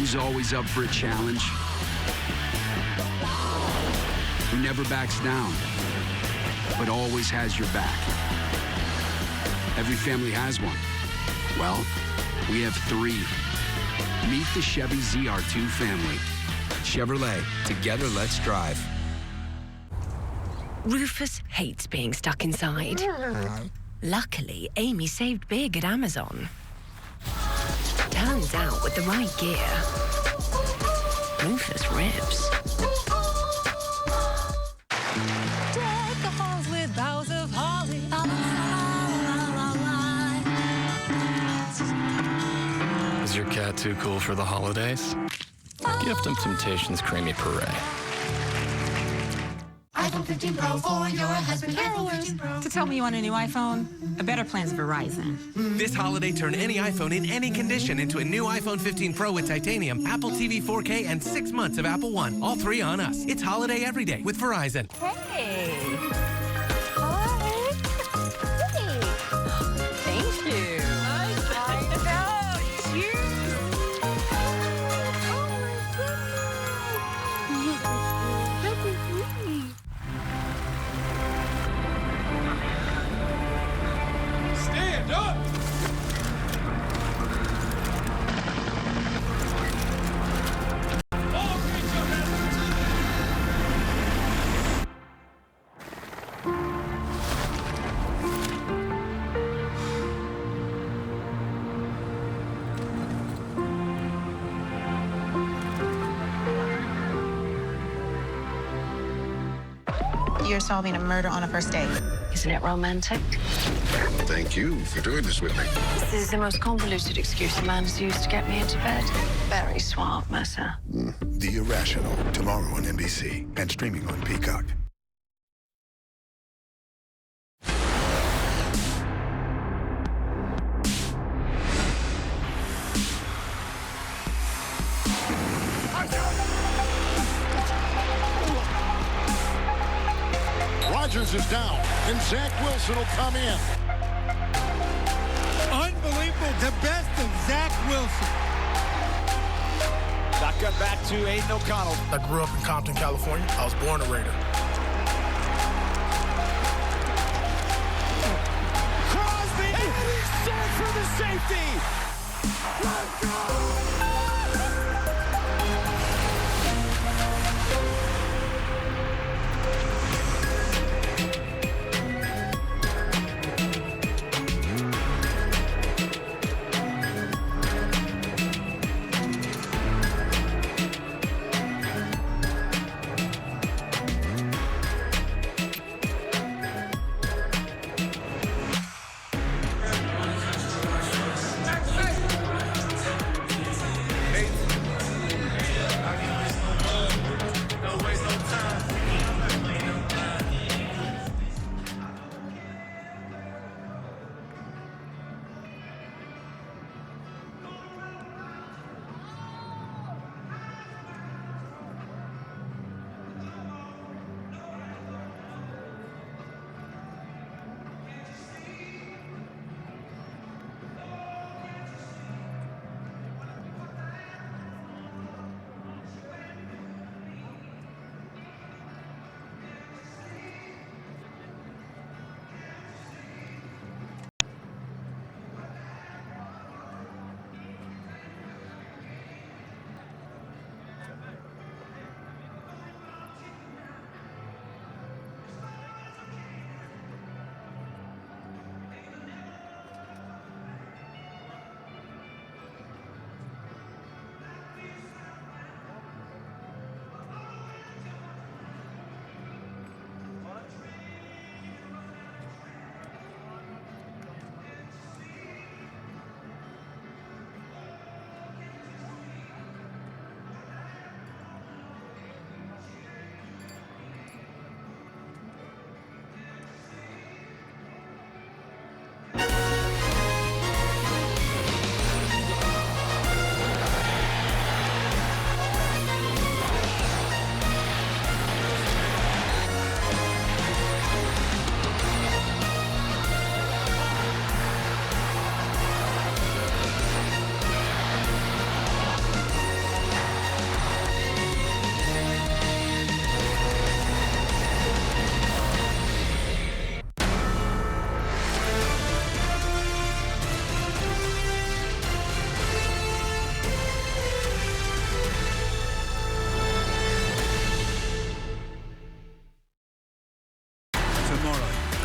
who's always up for a challenge, who never backs down, but always has your back. Every family has one. Well, we have 3. Meet the Chevy ZR2 family. Chevrolet, together let's drive. Rufus hates being stuck inside. Luckily, Amy saved big at Amazon. Turns out, with the right gear, Rufus rips. Deck the halls with boughs of holly. Is your cat too cool for the holidays? Gift him Temptations Creamy Puree. iPhone 15 Pro for your husband. iPhone 15 Pro. To tell me you want a new iPhone, a better plan's Verizon. This holiday, turn any iPhone in any condition into a new iPhone 15 Pro with titanium, Apple TV 4K, and 6 months of Apple One. All 3 on us. It's holiday every day with Verizon. Hey! Hi! Hey! Thank you! I know! Cheers! Stand up! You're solving a murder on a first date. Isn't it romantic? Thank you for doing this with me. This is the most convoluted excuse a man has used to get me into bed. Very suave, Mercer. The Irrational, tomorrow on NBC and streaming on Peacock. Rodgers is down, and Zach Wilson will come in. Unbelievable. The best of Zach Wilson. Shotgun back to Aiden O'Connell. I grew up in Compton, California. I was born a Raider. Crosby! And he's set for the safety! Let's go!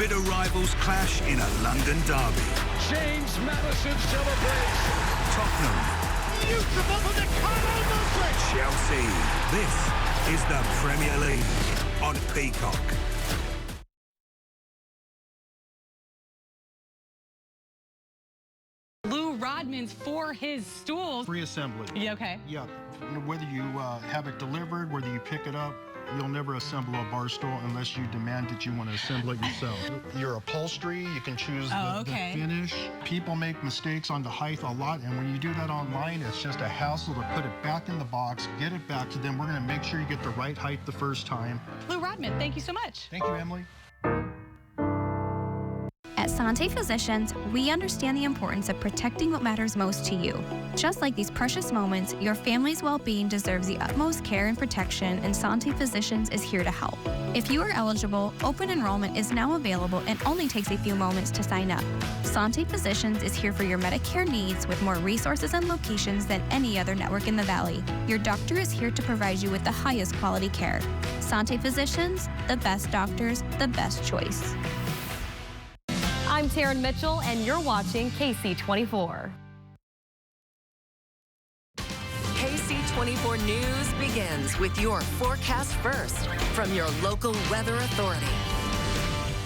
bitter rivals clash in a London derby. James Maddison celebrates. Tottenham. Beautiful for the Chelsea. This is the Premier League on Peacock. Lou Rodman's for his stools. Free assembly. Yeah, okay. Yeah, whether you have it delivered, whether you pick it up, you'll never assemble a bar stool unless you demand that you want to assemble it yourself. Your upholstery, you can choose the finish. People make mistakes on the height a lot, and when you do that online, it's just a hassle to put it back in the box, get it back to them. We're going to make sure you get the right height the first time. Lou Rodman, thank you so much. Thank you, Emily. At Sante Physicians, we understand the importance of protecting what matters most to you. Just like these precious moments, your family's well-being deserves the utmost care and protection, and Sante Physicians is here to help. If you are eligible, open enrollment is now available and only takes a few moments to sign up. Sante Physicians is here for your Medicare needs with more resources and locations than any other network in the Valley. Your doctor is here to provide you with the highest quality care. Sante Physicians, the best doctors, the best choice. I'm Taryn Mitchell, and you're watching Ksee 24. Ksee 24 News begins with your forecast first from your local weather authority.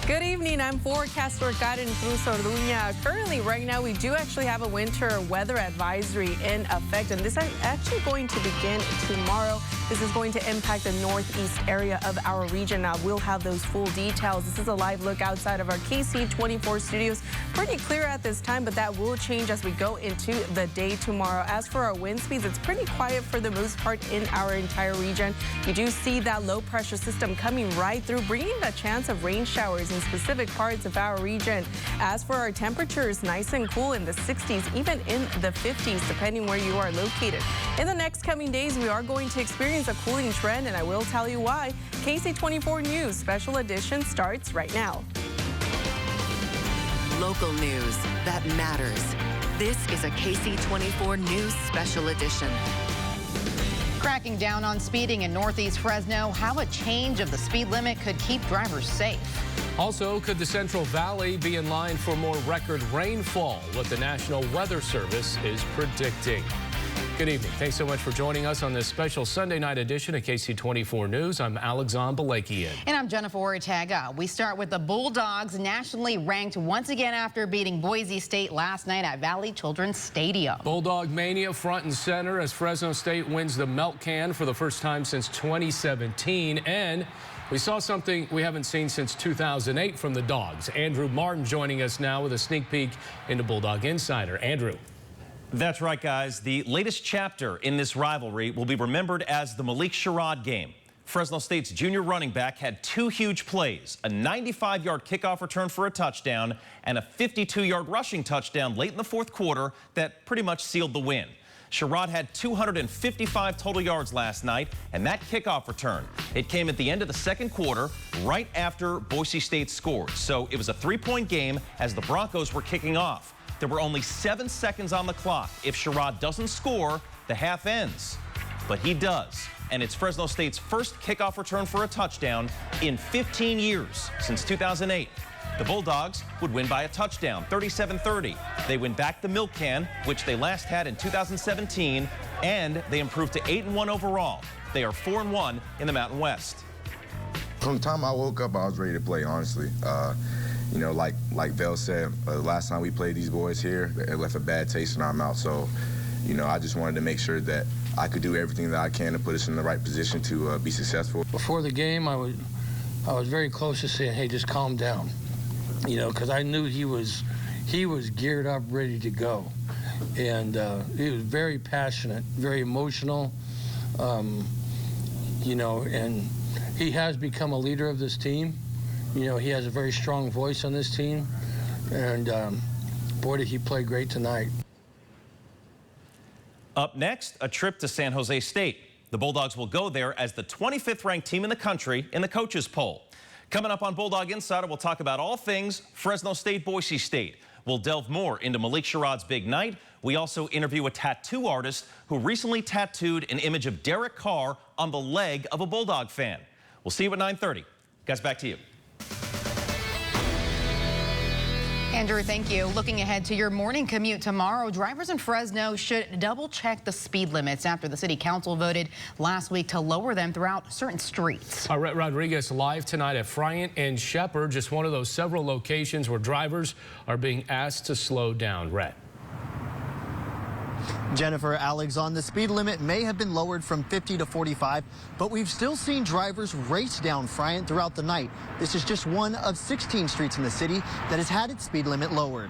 Good evening, I'm forecaster Karen Cruz Orduña. Currently, right now, we do actually have a winter weather advisory in effect, and this is actually going to begin tomorrow. This is going to impact the northeast area of our region. Now, we'll have those full details. This is a live look outside of our Ksee 24 studios. Pretty clear at this time, but that will change as we go into the day tomorrow. As for our wind speeds, it's pretty quiet for the most part in our entire region. You do see that low pressure system coming right through, bringing the chance of rain showers in specific parts of our region. As for our temperatures, nice and cool in the 60s, even in the 50s, depending where you are located. In the next coming days, we are going to experience a cooling trend, and I will tell you why. Ksee 24 News Special Edition starts right now. Local news that matters. This is a Ksee 24 News Special Edition. Cracking down on speeding in Northeast Fresno, how a change of the speed limit could keep drivers safe. Also, could the Central Valley be in line for more record rainfall? What the National Weather Service is predicting. Good evening. Thanks so much for joining us on this special Sunday night edition of Ksee 24 News. I'm Alexander Balakian. And I'm Jennifer Ortega. We start with the Bulldogs, nationally ranked once again after beating Boise State last night at Valley Children's Stadium. Bulldog mania front and center as Fresno State wins the Milk Can for the first time since 2017. And we saw something we haven't seen since 2008 from the Dogs. Andrew Martin joining us now with a sneak peek into Bulldog Insider. Andrew. That's right, guys. The latest chapter in this rivalry will be remembered as the Malik Sherrod game. Fresno State's junior running back had two huge plays, a 95-yard kickoff return for a touchdown and a 52-yard rushing touchdown late in the fourth quarter that pretty much sealed the win. Sherrod had 255 total yards last night, and that kickoff return, it came at the end of the second quarter, right after Boise State scored. So it was a three-point game as the Broncos were kicking off. There were only 7 seconds on the clock. If Sherrod doesn't score, the half ends. But he does. And it's Fresno State's first kickoff return for a touchdown in 15 years, since 2008. The Bulldogs would win by a touchdown, 37-30. They win back the Milk Can, which they last had in 2017, and they improved to 8-1 overall. They are 4-1 in the Mountain West. From the time I woke up, I was ready to play, honestly. You know, like Vel said, last time we played these boys here, it left a bad taste in our mouth. So, you know, I just wanted to make sure that I could do everything that I can to put us in the right position to be successful. Before the game, I was very close to saying, hey, just calm down. You know, because I knew he was geared up, ready to go. And he was very passionate, very emotional, you know, and he has become a leader of this team. You know, he has a very strong voice on this team, and boy, did he play great tonight. Up next, a trip to San Jose State. The Bulldogs will go there as the 25th ranked team in the country in the coaches poll. Coming up on Bulldog Insider, we'll talk about all things Fresno State, Boise State. We'll delve more into Malik Sherrod's big night. We also interview a tattoo artist who recently tattooed an image of Derek Carr on the leg of a Bulldog fan. We'll see you at 9:30. Guys, back to you. Andrew, thank you. Looking ahead to your morning commute tomorrow, drivers in Fresno should double check the speed limits after the city council voted last week to lower them throughout certain streets. Rhett Rodriguez live tonight at Friant and Shepherd, just one of those several locations where drivers are being asked to slow down. Rhett. Jennifer, Alex, on the speed limit may have been lowered from 50 to 45, but we've still seen drivers race down Friant throughout the night. This is just one of 16 streets in the city that has had its speed limit lowered.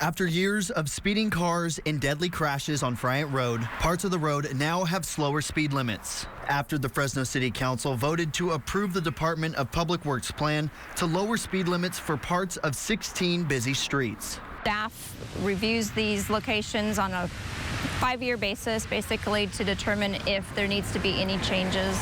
After years of speeding cars and deadly crashes on Friant Road, parts of the road now have slower speed limits. After the Fresno City Council voted to approve the Department of Public Works plan to lower speed limits for parts of 16 busy streets. Staff reviews these locations on a 5-year basis, basically to determine if there needs to be any changes.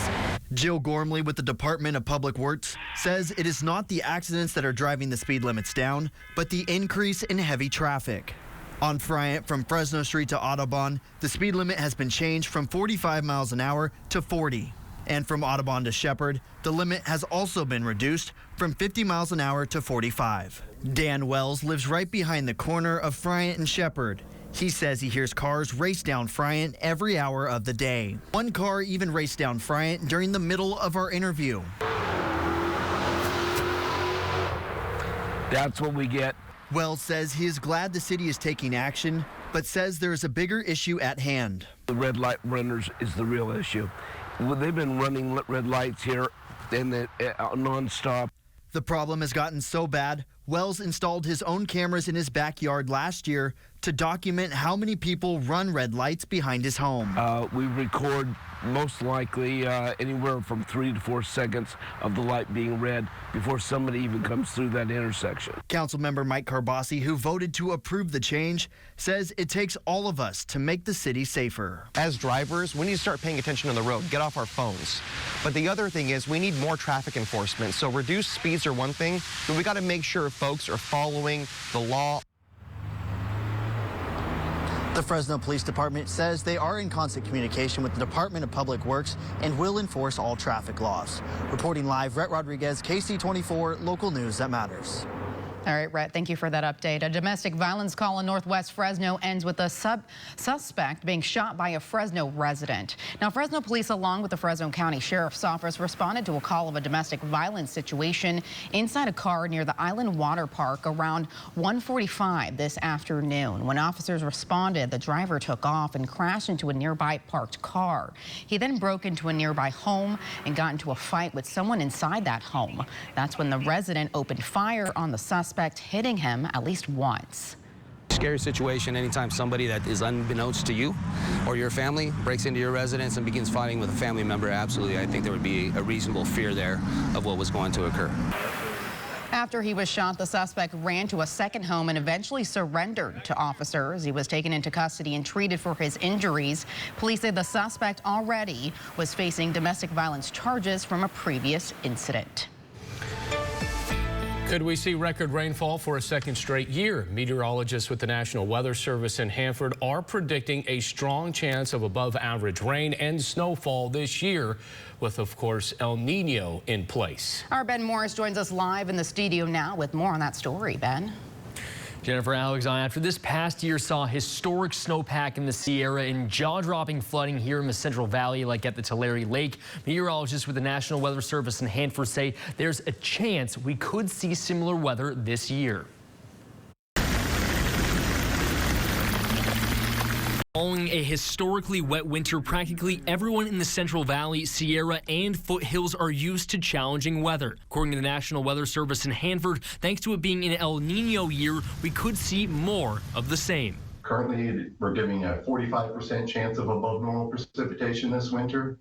Jill Gormley with the Department of Public Works says it is not the accidents that are driving the speed limits down, but the increase in heavy traffic. On Friant from Fresno Street to Audubon, the speed limit has been changed from 45 miles an hour to 40. And from Audubon to Shepherd, the limit has also been reduced from 50 miles an hour to 45. Dan Wells lives right behind the corner of Friant and Shepherd. He says he hears cars race down Friant every hour of the day. One car even raced down Friant during the middle of our interview. That's what we get. Wells says he is glad the city is taking action, but says there is a bigger issue at hand. The red light runners is the real issue. Well, they've been running red lights here and nonstop. The problem has gotten so bad, Wells installed his own cameras in his backyard last year to document how many people run red lights behind his home. We record most likely anywhere from 3 to 4 seconds of the light being red before somebody even comes through that intersection. Councilmember Mike Carbasi, who voted to approve the change, says it takes all of us to make the city safer. As drivers, we need to start paying attention on the road, get off our phones. But the other thing is we need more traffic enforcement. So reduced speeds are one thing, but we got to make sure folks are following the law. The Fresno Police Department says they are in constant communication with the Department of Public Works and will enforce all traffic laws. Reporting live, Rhett Rodriguez, KC24, local news that matters. All right, Rhett, thank you for that update. A domestic violence call in Northwest Fresno ends with a suspect being shot by a Fresno resident. Now, Fresno police, along with the Fresno County Sheriff's Office, responded to a call of a domestic violence situation inside a car near the Island Water Park around 1:45 this afternoon. When officers responded, the driver took off and crashed into a nearby parked car. He then broke into a nearby home and got into a fight with someone inside that home. That's when the resident opened fire on the suspect, hitting him at least once. Scary situation anytime somebody that is unbeknownst to you or your family breaks into your residence and begins fighting with a family member. Absolutely, I think there would be a reasonable fear there of what was going to occur. After he was shot, the suspect ran to a second home and eventually surrendered to officers. He was taken into custody and treated for his injuries. Police say the suspect already was facing domestic violence charges from a previous incident. Could we see record rainfall for a second straight year? Meteorologists with the National Weather Service in Hanford are predicting a strong chance of above average rain and snowfall this year, with, of course, El Nino in place. Our Ben Morris joins us live in the studio now with more on that story. Ben? Jennifer, Alex, after this past year saw historic snowpack in the Sierra and jaw-dropping flooding here in the Central Valley, like at the Tulare Lake, meteorologists with the National Weather Service in Hanford say there's a chance we could see similar weather this year. Following a historically wet winter, practically everyone in the Central Valley, Sierra, and foothills are used to challenging weather. According to the National Weather Service in Hanford, thanks to it being an El Nino year, we could see more of the same. Currently, we're giving a 45% chance of above normal precipitation this winter,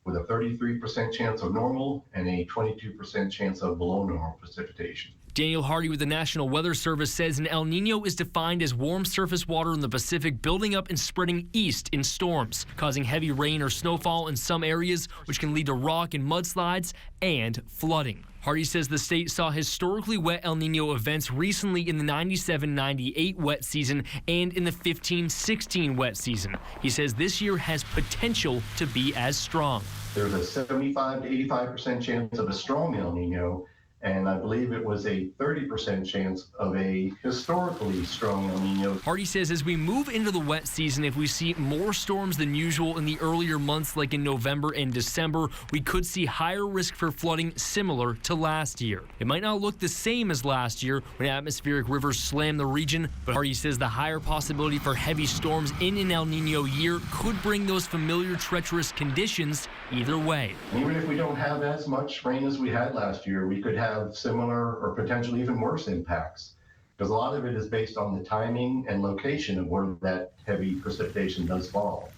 with a 33% chance of normal and a 22% chance of below normal precipitation. Daniel Hardy with the National Weather Service says an El Nino is defined as warm surface water in the Pacific building up and spreading east in storms, causing heavy rain or snowfall in some areas, which can lead to rock and mudslides and flooding. Hardy says the state saw historically wet El Nino events recently in the 97-98 wet season and in the 15-16 wet season. He says this year has potential to be as strong. There's a 75 to 85% chance of a strong El Nino and I believe it was a 30% chance of a historically strong El Nino. Hardy says as we move into the wet season, if we see more storms than usual in the earlier months like in November and December, we could see higher risk for flooding similar to last year. It might not look the same as last year when atmospheric rivers slammed the region, but Hardy says the higher possibility for heavy storms in an El Nino year could bring those familiar treacherous conditions either way. Even if we don't have as much rain as we had last year, we could have similar or potentially even worse impacts, because a lot of it is based on the timing and location of where that heavy precipitation does fall.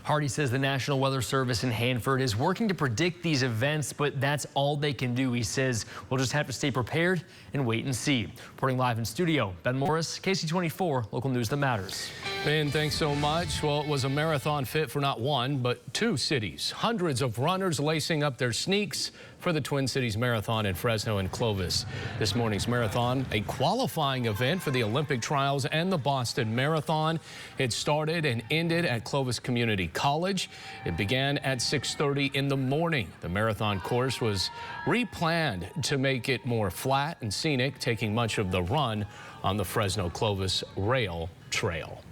Hardy says the National Weather Service in Hanford is working to predict these events, but that's all they can do. He says we'll just have to stay prepared and wait and see. Reporting live in studio, Ben Morris, KC24, local news that matters. Ben, thanks so much. Well, it was a marathon fit for not one, but two cities. Hundreds of runners lacing up their sneaks for the Twin Cities Marathon in Fresno and Clovis. This morning's marathon, a qualifying event for the Olympic trials and the Boston Marathon. It started and ended at Clovis Community College. It began at 6:30 in the morning. The marathon course was replanned to make it more flat and scenic, taking much of the run on the Fresno-Clovis Rail Trail.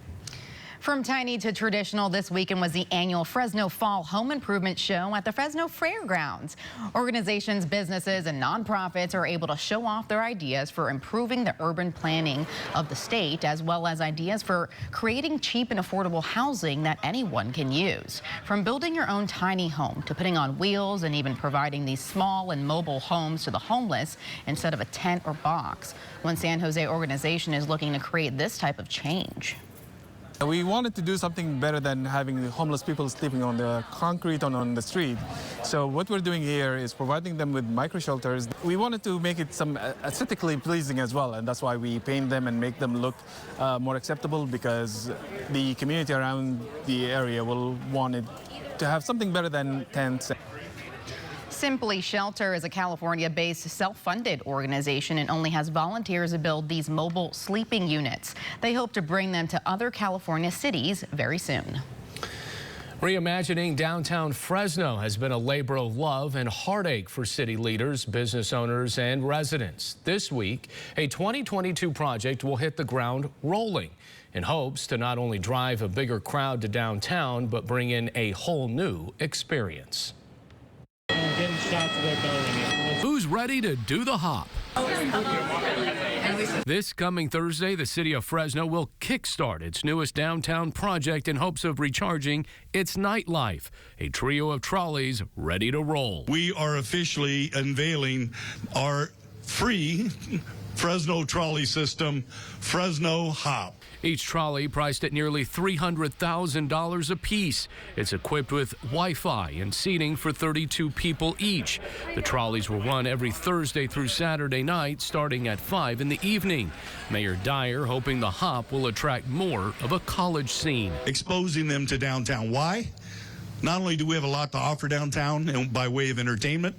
From tiny to traditional, this weekend was the annual Fresno Fall Home Improvement Show at the Fresno Fairgrounds. Organizations, businesses, and nonprofits are able to show off their ideas for improving the urban planning of the state, as well as ideas for creating cheap and affordable housing that anyone can use. From building your own tiny home to putting on wheels and even providing these small and mobile homes to the homeless instead of a tent or box. One San Jose organization is looking to create this type of change. We wanted to do something better than having homeless people sleeping on the concrete or on the street. So what we're doing here is providing them with micro shelters. We wanted to make it some aesthetically pleasing as well, and that's why we paint them and make them look more acceptable, because the community around the area will want it to have something better than tents. Simply Shelter is a California-based self-funded organization and only has volunteers to build these mobile sleeping units. They hope to bring them to other California cities very soon. Reimagining downtown Fresno has been a labor of love and heartache for city leaders, business owners, and residents. This week, a 2022 project will hit the ground rolling in hopes to not only drive a bigger crowd to downtown, but bring in a whole new experience. Who's ready to do the hop? This coming Thursday, the city of Fresno will kickstart its newest downtown project in hopes of recharging its nightlife. A trio of trolleys ready to roll. We are officially unveiling our free Fresno trolley system, Fresno Hop. Each trolley priced at nearly $300,000 apiece. It's equipped with Wi-Fi and seating for 32 people each. The trolleys will run every Thursday through Saturday night, starting at 5 in the evening. Mayor Dyer hoping the hop will attract more of a college scene. Exposing them to downtown. Why? Not only do we have a lot to offer downtown and by way of entertainment,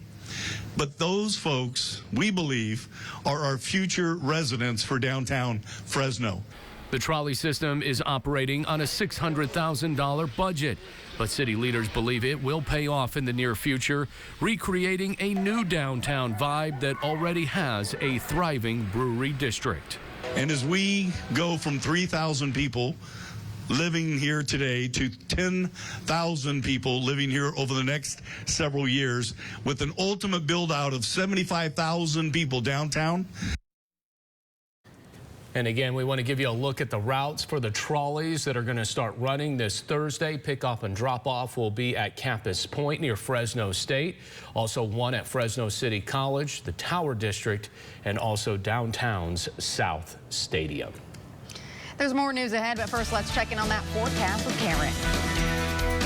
but those folks, we believe, are our future residents for downtown Fresno. The trolley system is operating on a $600,000 budget, but city leaders believe it will pay off in the near future, recreating a new downtown vibe that already has a thriving brewery district. And as we go from 3,000 people living here today to 10,000 people living here over the next several years, with an ultimate build out of 75,000 people downtown. And again, we want to give you a look at the routes for the trolleys that are going to start running this Thursday. Pickup and drop-off will be at Campus Point near Fresno State. Also one at Fresno City College, the Tower District, and also downtown's South Stadium. There's more news ahead, but first let's check in on that forecast with Karen.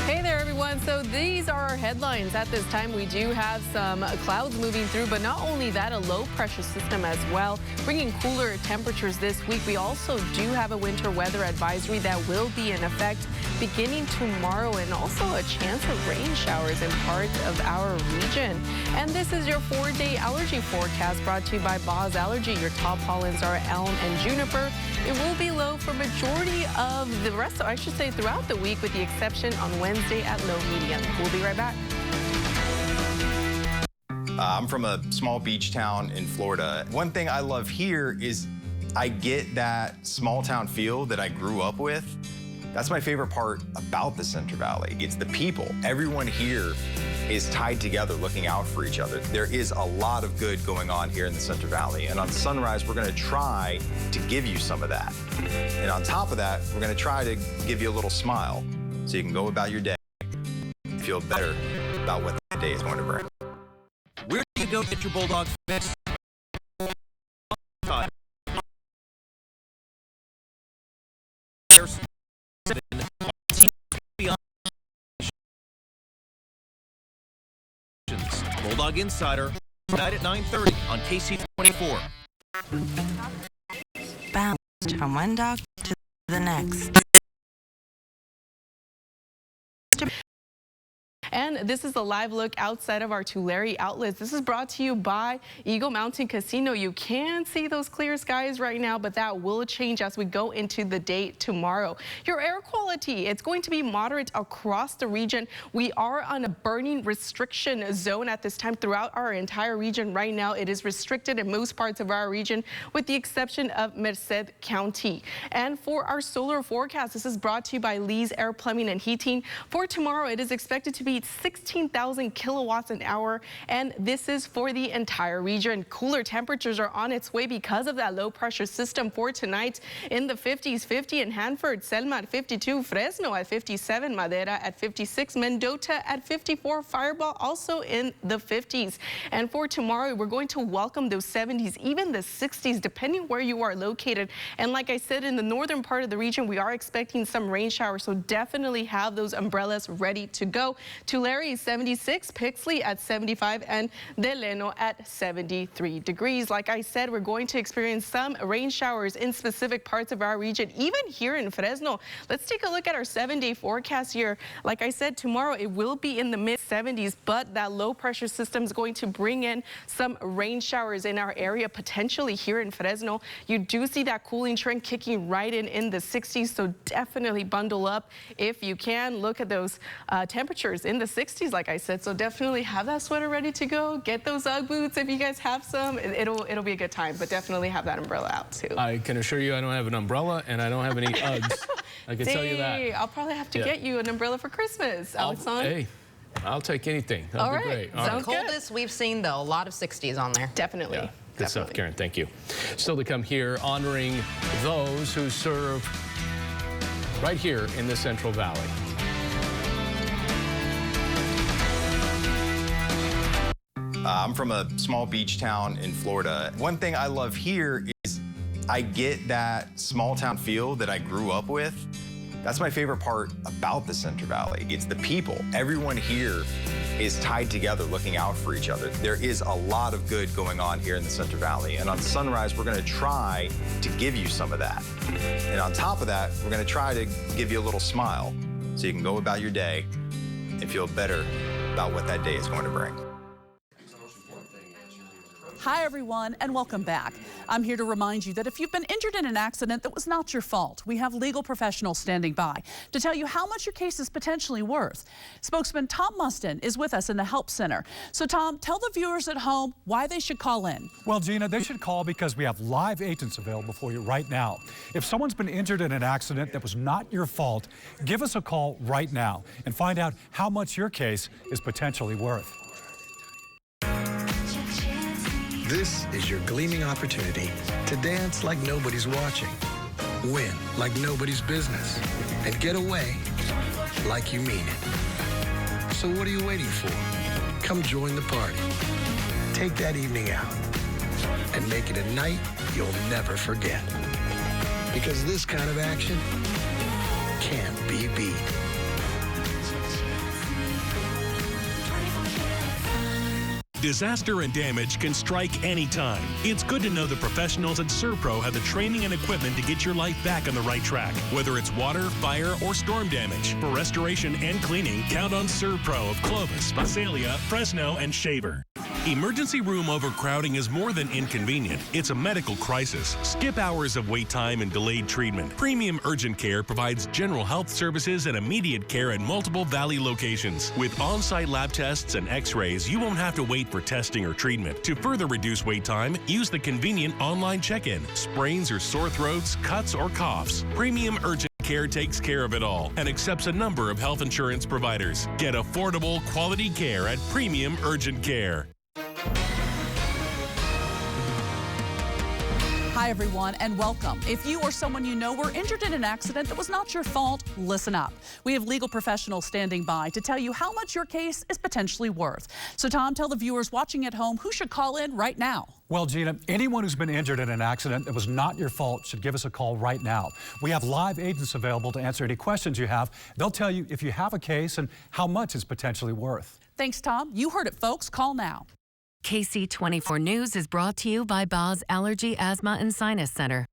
Hey there, everyone. So these are our headlines. At this time, we do have some clouds moving through, but not only that, a low pressure system as well, bringing cooler temperatures this week. We also do have a winter weather advisory that will be in effect beginning tomorrow, and also a chance of rain showers in parts of our region. And this is your 4-day allergy forecast brought to you by Boz Allergy. Your top pollens are elm and juniper. It will be low for majority of the rest, I should say, throughout the week, with the exception on Wednesday at low medium. We'll be right back. I'm from a small beach town in Florida. One thing I love here is I get that small town feel that I grew up with. That's my favorite part about the Central Valley. It's the people. Everyone here is tied together looking out for each other. There is a lot of good going on here in the Central Valley. And on Sunrise, we're gonna try to give you some of that. And on top of that, we're gonna try to give you a little smile so you can go about your day and feel better about what that day is going to bring. Where do you go get your Bulldogs fix? Bulldog Insider, tonight at 9:30 on KC24. Bounced from one dog to the next. And this is a live look outside of our Tulare outlets. This is brought to you by Eagle Mountain Casino. You can see those clear skies right now, but that will change as we go into the day tomorrow. Your air quality, it's going to be moderate across the region. We are on a burning restriction zone at this time throughout our entire region. Right now, it is restricted in most parts of our region, with the exception of Merced County. And for our solar forecast, this is brought to you by Lee's Air Plumbing and Heating. For tomorrow, it is expected to be 16,000 kilowatts an hour, and this is for the entire region. Cooler temperatures are on its way because of that low pressure system for tonight in the 50s. 50 in Hanford, Selma at 52, Fresno at 57, Madera at 56, Mendota at 54, Fireball also in the 50s. And for tomorrow, we're going to welcome those 70s, even the 60s, depending where you are located. And like I said, in the northern part of the region, we are expecting some rain showers, so definitely have those umbrellas ready to go. Tulare 76, Pixley at 75, and Delano at 73 degrees. Like I said, we're going to experience some rain showers in specific parts of our region, even here in Fresno. Let's take a look at our 7-day forecast here. Like I said, tomorrow it will be in the mid-70s, but that low pressure system is going to bring in some rain showers in our area, potentially here in Fresno. You do see that cooling trend kicking right in the 60s, so definitely bundle up if you can. Look at those temperatures in the 60s, like I said, so definitely have that sweater ready to go. Get those Ugg boots if you guys have some. It'll be a good time, but definitely have that umbrella out too. I can assure you I don't have an umbrella and I don't have any Uggs. I can tell you that. I'll probably have to get you an umbrella for Christmas, Alexander. Hey, I'll take anything. That'll be great. The coldest we've seen, though, a lot of 60s on there. Definitely. Yeah. Good stuff, Karen. Thank you. Still to come here, honoring those who serve right here in the Central Valley. I'm from a small beach town in Florida. One thing I love here is I get that small town feel that I grew up with. That's my favorite part about the Central Valley. It's the people. Everyone here is tied together looking out for each other. There is a lot of good going on here in the Central Valley. And on Sunrise, we're gonna try to give you some of that. And on top of that, we're gonna try to give you a little smile so you can go about your day and feel better about what that day is going to bring. Hi, everyone, and welcome back. I'm here to remind you that if you've been injured in an accident that was not your fault, we have legal professionals standing by to tell you how much your case is potentially worth. Spokesman Tom Mustin is with us in the Help Center. So, Tom, tell the viewers at home why they should call in. Well, Gina, they should call because we have live agents available for you right now. If someone's been injured in an accident that was not your fault, give us a call right now and find out how much your case is potentially worth. This is your gleaming opportunity to dance like nobody's watching, win like nobody's business, and get away like you mean it. So what are you waiting for? Come join the party. Take that evening out and make it a night you'll never forget. Because this kind of action can't be beat. Disaster and damage can strike anytime. It's good to know the professionals at ServPro have the training and equipment to get your life back on the right track, whether it's water, fire, or storm damage. For restoration and cleaning, count on ServPro of Clovis, Visalia, Fresno, and Shaver. Emergency room overcrowding is more than inconvenient. It's a medical crisis. Skip hours of wait time and delayed treatment. Premium Urgent Care provides general health services and immediate care at multiple Valley locations. With on-site lab tests and x-rays, you won't have to wait for testing or treatment. To further reduce wait time, use the convenient online check-in. Sprains or sore throats, cuts or coughs. Premium Urgent Care takes care of it all and accepts a number of health insurance providers. Get affordable, quality care at Premium Urgent Care. Hi, everyone, and welcome. If you or someone you know were injured in an accident that was not your fault, listen up. We have legal professionals standing by to tell you how much your case is potentially worth. So, Tom, tell the viewers watching at home who should call in right now. Well, Gina, anyone who's been injured in an accident that was not your fault should give us a call right now. We have live agents available to answer any questions you have. They'll tell you if you have a case and how much it's potentially worth. Thanks, Tom. You heard it, folks. Call now. Ksee 24 News is brought to you by Boz Allergy, Asthma, and Sinus Center.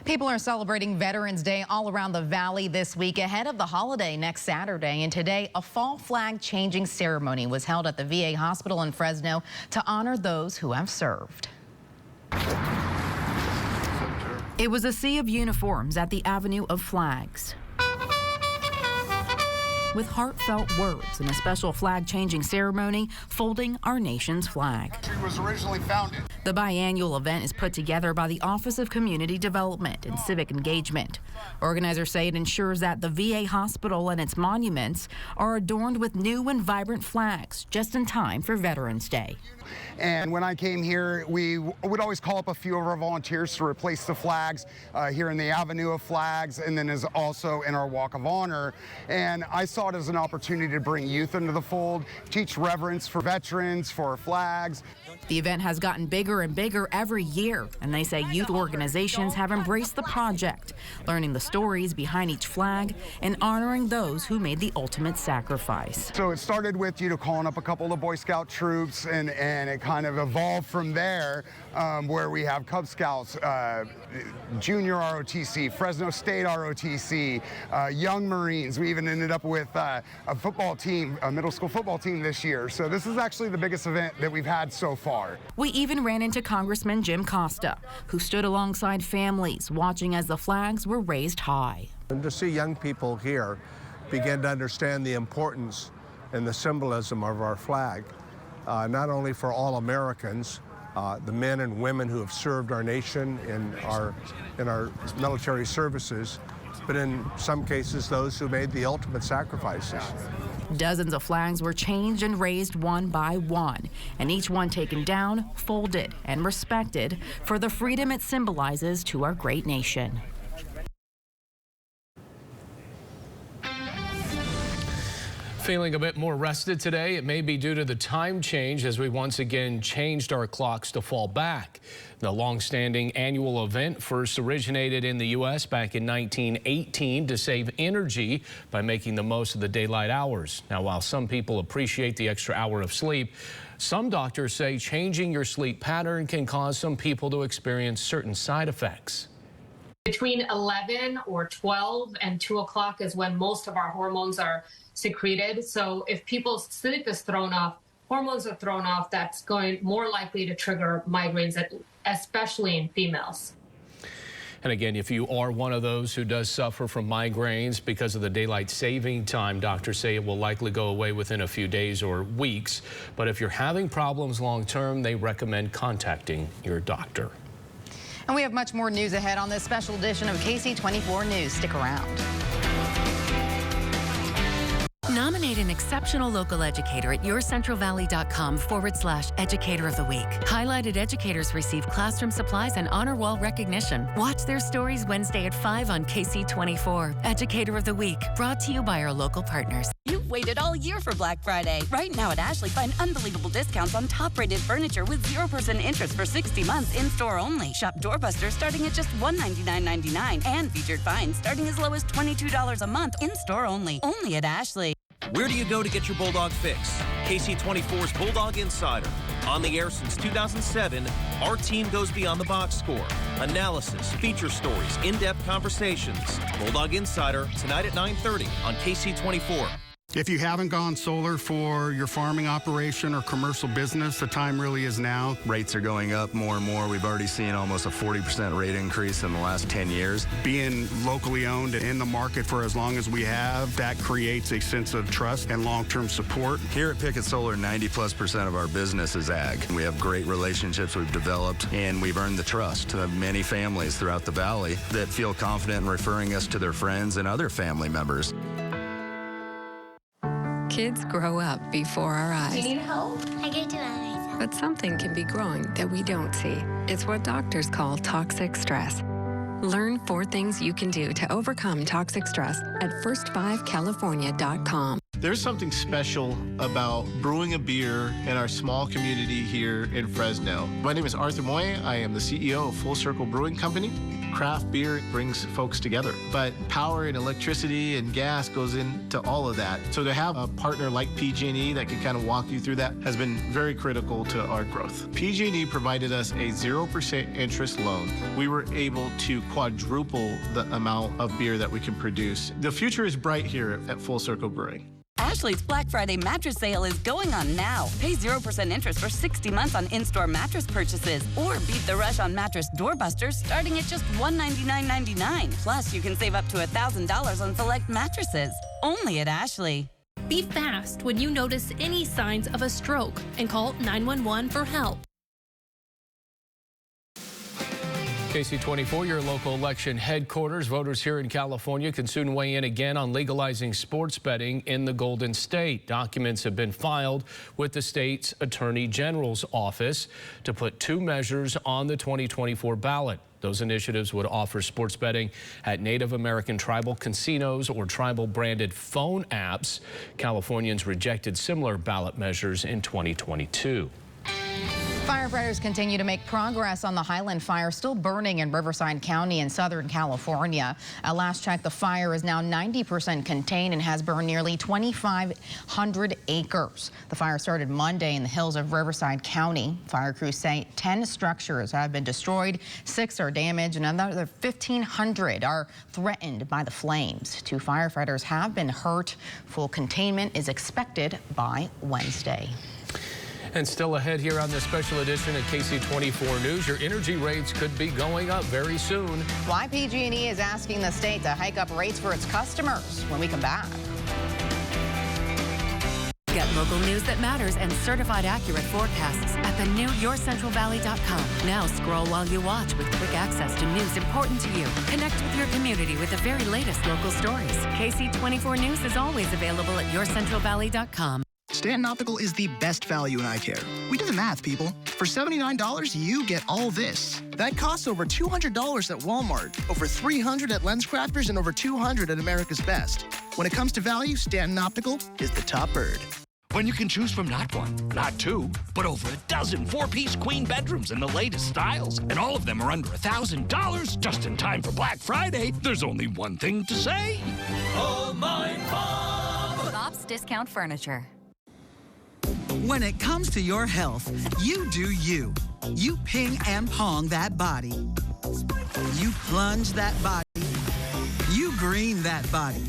People are celebrating Veterans Day all around the Valley this week ahead of the holiday next Saturday. And today, a fall flag changing ceremony was held at the VA hospital in Fresno to honor those who have served. It was a sea of uniforms at the Avenue of Flags, with heartfelt words and a special flag-changing ceremony folding our nation's flag. The country was originally founded. The biannual event is put together by the Office of Community Development and Civic Engagement. Organizers say it ensures that the VA hospital and its monuments are adorned with new and vibrant flags just in time for Veterans Day. And when I came here, we would always call up a few of our volunteers to replace the flags here in the Avenue of Flags, and then is also in our Walk of Honor. And I saw it as an opportunity to bring youth into the fold, teach reverence for veterans, for our flags. The event has gotten bigger and bigger every year, and they say youth organizations have embraced the project, learning the stories behind each flag and honoring those who made the ultimate sacrifice. So it started with, calling up a couple of the Boy Scout troops, and it kind of evolved from there, where we have Cub Scouts, Junior ROTC, Fresno State ROTC, Young Marines. We even ended up with a football team, a middle school football team this year. So this is actually the biggest event that we've had so far. We even ran into Congressman Jim Costa, who stood alongside families watching as the flags were raised high. And to see young people here begin to understand the importance and the symbolism of our flag, not only for all Americans, the men and women who have served our nation in our military services, but in some cases those who made the ultimate sacrifices. Dozens of flags were changed and raised one by one, and each one taken down, folded, and respected for the freedom it symbolizes to our great nation. Feeling a bit more rested today? It may be due to the time change as we once again changed our clocks to fall back. The long-standing annual event first originated in the U.S. back in 1918 to save energy by making the most of the daylight hours. Now, while some people appreciate the extra hour of sleep, some doctors say changing your sleep pattern can cause some people to experience certain side effects. Between 11 or 12 and 2 o'clock is when most of our hormones are secreted. So if people's sleep is thrown off, hormones are thrown off, that's going more likely to trigger migraines, especially in females. And again, if you are one of those who does suffer from migraines because of the daylight saving time, doctors say it will likely go away within a few days or weeks. But if you're having problems long term, they recommend contacting your doctor. And we have much more news ahead on this special edition of Ksee 24 News. Stick around. Nominate an exceptional local educator at yourcentralvalley.com/educator of the week. Highlighted educators receive classroom supplies and honor wall recognition. Watch their stories Wednesday at 5 on Ksee 24. Educator of the Week, brought to you by our local partners. You've waited all year for Black Friday. Right now at Ashley, find unbelievable discounts on top-rated furniture with 0% interest for 60 months in-store only. Shop Doorbuster starting at just $199.99 and featured finds starting as low as $22 a month in-store only. Only at Ashley. Where do you go to get your Bulldog fix? Ksee 24's Bulldog Insider. On the air since 2007, our team goes beyond the box score. Analysis, feature stories, in-depth conversations. Bulldog Insider, tonight at 9:30 on Ksee 24. If you haven't gone solar for your farming operation or commercial business, the time really is now. Rates are going up more and more. We've already seen almost a 40% rate increase in the last 10 years. Being locally owned and in the market for as long as we have, that creates a sense of trust and long-term support. Here at Pickett Solar, 90+% of our business is ag. We have great relationships we've developed, and we've earned the trust of many families throughout the valley that feel confident in referring us to their friends and other family members. Kids grow up before our eyes. Do you need help? I get to But something can be growing that we don't see. It's what doctors call toxic stress. Learn 4 things you can do to overcome toxic stress at first5california.com. There's something special about brewing a beer in our small community here in Fresno. My name is Arthur Moye. I am the CEO of Full Circle Brewing Company. Craft beer brings folks together, but power and electricity and gas goes into all of that. So to have a partner like PG&E that can kind of walk you through that has been very critical to our growth. PG&E provided us a 0% interest loan. We were able to quadruple the amount of beer that we can produce. The future is bright here at Full Circle Brewing. Ashley's Black Friday mattress sale is going on now. Pay 0% interest for 60 months on in-store mattress purchases. Or beat the rush on mattress doorbusters starting at just $199.99. Plus, you can save up to $1,000 on select mattresses. Only at Ashley. Be fast when you notice any signs of a stroke and call 911 for help. Ksee 24, your local election headquarters. Voters here in California can soon weigh in again on legalizing sports betting in the Golden State. Documents have been filed with the state's Attorney General's office to put 2 measures on the 2024 ballot. Those initiatives would offer sports betting at Native American tribal casinos or tribal branded phone apps. Californians rejected similar ballot measures in 2022. Firefighters continue to make progress on the Highland fire still burning in Riverside County in Southern California. At last check, the fire is now 90% contained and has burned nearly 2,500 acres. The fire started Monday in the hills of Riverside County. Fire crews say 10 structures have been destroyed, 6 are damaged, and another 1,500 are threatened by the flames. 2 firefighters have been hurt. Full containment is expected by Wednesday. And still ahead here on this special edition of Ksee 24 News, your energy rates could be going up very soon. Why PG&E is asking the state to hike up rates for its customers when we come back. Get local news that matters and certified accurate forecasts at the new YourCentralValley.com. Now scroll while you watch with quick access to news important to you. Connect with your community with the very latest local stories. Ksee 24 News is always available at YourCentralValley.com. Stanton Optical is the best value in eye care. We do the math, people. For $79, you get all this. That costs over $200 at Walmart, over $300 at LensCrafters, and over $200 at America's Best. When it comes to value, Stanton Optical is the top bird. When you can choose from not 1, not 2, but over a dozen 4-piece queen bedrooms in the latest styles, and all of them are under $1,000 just in time for Black Friday, there's only one thing to say. Oh, my Bob! Bob's Discount Furniture. When it comes to your health, you do you. You ping and pong that body. You plunge that body. You green that body.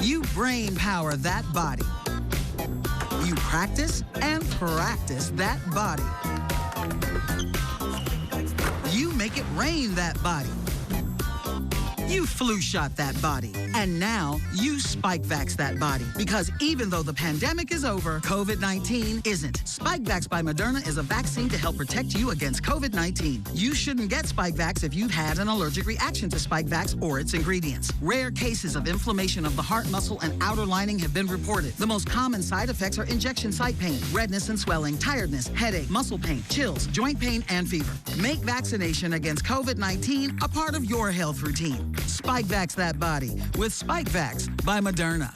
You brain power that body. You practice and practice that body. You make it rain that body. You flu shot that body. And now you Spikevax that body. Because even though the pandemic is over, COVID-19 isn't. Spikevax by Moderna is a vaccine to help protect you against COVID-19. You shouldn't get Spikevax if you've had an allergic reaction to Spikevax or its ingredients. Rare cases of inflammation of the heart muscle and outer lining have been reported. The most common side effects are injection site pain, redness and swelling, tiredness, headache, muscle pain, chills, joint pain, and fever. Make vaccination against COVID-19 a part of your health routine. Spikevax that body with Spikevax by Moderna.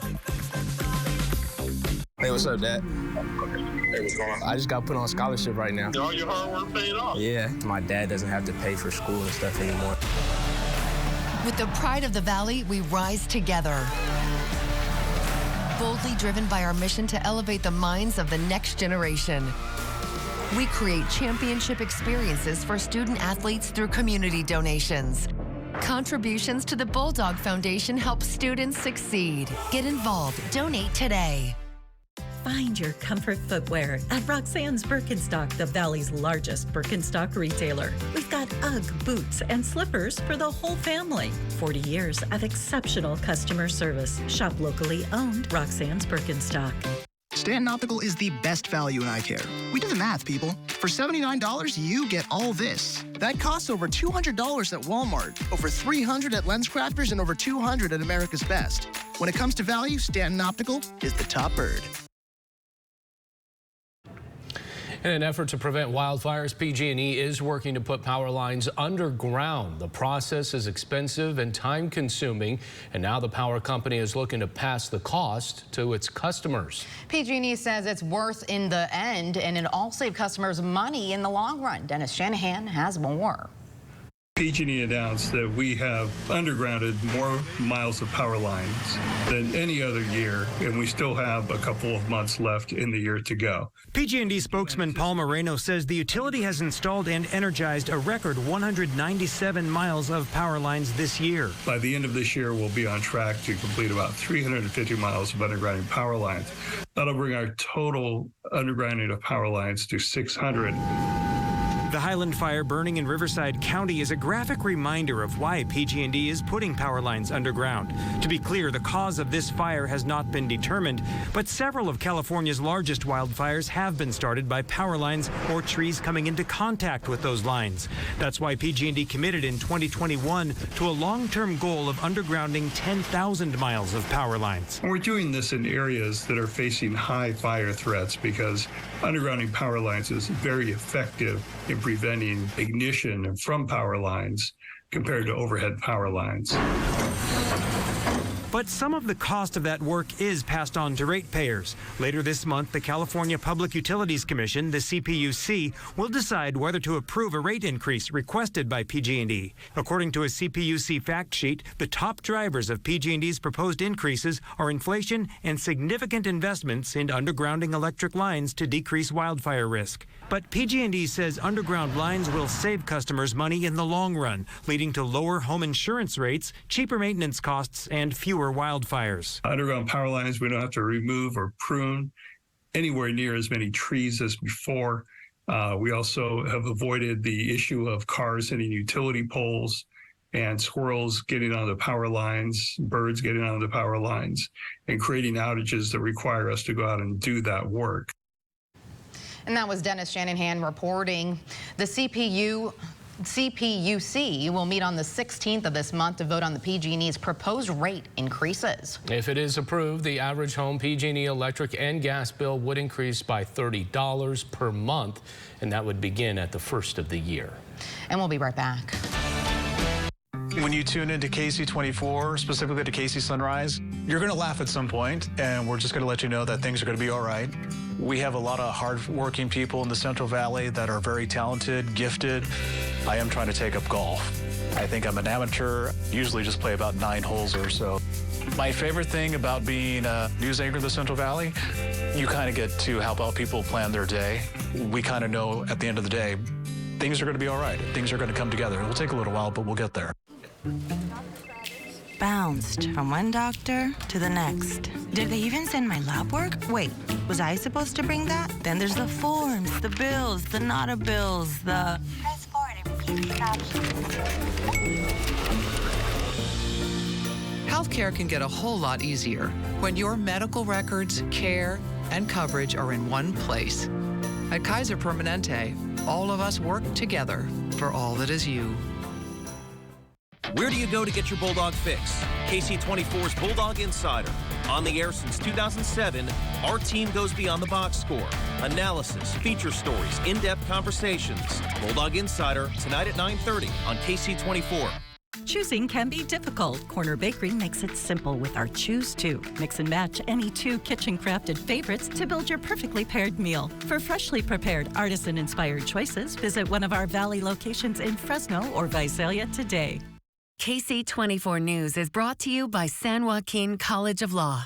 Hey, what's up, Dad? Hey, what's going on? I just got put on scholarship right now. All your hard work paid off. Yeah, my dad doesn't have to pay for school and stuff anymore. With the pride of the Valley, we rise together. Boldly driven by our mission to elevate the minds of the next generation. We create championship experiences for student athletes through community donations. Contributions to the Bulldog Foundation help students succeed. Get involved. Donate today. Find your comfort footwear at Roxanne's Birkenstock, the Valley's largest Birkenstock retailer. We've got UGG boots and slippers for the whole family. 40 years of exceptional customer service. Shop locally owned Roxanne's Birkenstock. Stanton Optical is the best value in eye care. We do the math, people. For $79, you get all this. That costs over $200 at Walmart, over $300 at LensCrafters, and over $200 at America's Best. When it comes to value, Stanton Optical is the top bird. In an effort to prevent wildfires, PG&E is working to put power lines underground. The process is expensive and time-consuming, and now the power company is looking to pass the cost to its customers. PG&E says it's worth in the end, and it'll all save customers money in the long run. Dennis Shanahan has more. PG&E announced that we have undergrounded more miles of power lines than any other year, and we still have a couple of months left in the year to go. PG&E spokesman Paul Moreno says the utility has installed and energized a record 197 miles of power lines this year. By the end of this year, we'll be on track to complete about 350 miles of undergrounding power lines. That'll bring our total undergrounding of power lines to 600. The Highland fire burning in Riverside County is a graphic reminder of why PG&E is putting power lines underground. To be clear, the cause of this fire has not been determined, but several of California's largest wildfires have been started by power lines or trees coming into contact with those lines. That's why PG&E committed in 2021 to a long-term goal of undergrounding 10,000 miles of power lines. We're doing this in areas that are facing high fire threats because undergrounding power lines is very effective in preventing ignition from power lines compared to overhead power lines. But some of the cost of that work is passed on to ratepayers. Later this month, the California Public Utilities Commission, the CPUC, will decide whether to approve a rate increase requested by PG&E. According to a CPUC fact sheet, the top drivers of PG&E's proposed increases are inflation and significant investments in undergrounding electric lines to decrease wildfire risk. But PG&E says underground lines will save customers money in the long run, leading to lower home insurance rates, cheaper maintenance costs, and fewer wildfires. Underground power lines, we don't have to remove or prune anywhere near as many trees as before. We also have avoided the issue of cars hitting utility poles and squirrels getting on the power lines, birds getting on the power lines, and creating outages that require us to go out and do that work. And that was Dennis Shanahan reporting. The CPUC will meet on the 16th of this month to vote on the PG&E's proposed rate increases. If it is approved, the average home PG&E electric and gas bill would increase by $30 per month, and that would begin at the first of the year. And we'll be right back. When you tune into Ksee 24, specifically to Ksee Sunrise, you're going to laugh at some point, and we're just going to let you know that things are going to be all right. We have a lot of hard-working people in the Central Valley that are very talented, gifted. I am trying to take up golf. I think I'm an amateur, usually just play about 9 holes or so. My favorite thing about being a news anchor in the Central Valley, you kind of get to help out people plan their day. We kind of know at the end of the day, things are going to be all right. Things are going to come together. It will take a little while, but we'll get there. Bounced from one doctor to the next. Did they even send my lab work? Wait, was I supposed to bring that? Then there's the forms, the bills, the nota bills, the... Press forward and repeat the captions. Healthcare can get a whole lot easier when your medical records, care, and coverage are in one place. At Kaiser Permanente, all of us work together for all that is you. Where do you go to get your Bulldog fix? Ksee 24's Bulldog Insider. On the air since 2007, our team goes beyond the box score. Analysis, feature stories, in-depth conversations. Bulldog Insider, tonight at 9:30 on Ksee 24. Choosing can be difficult. Corner Bakery makes it simple with our Choose 2. Mix and match any 2 kitchen-crafted favorites to build your perfectly paired meal. For freshly prepared, artisan-inspired choices, visit one of our Valley locations in Fresno or Visalia today. Ksee 24 News is brought to you by San Joaquin College of Law.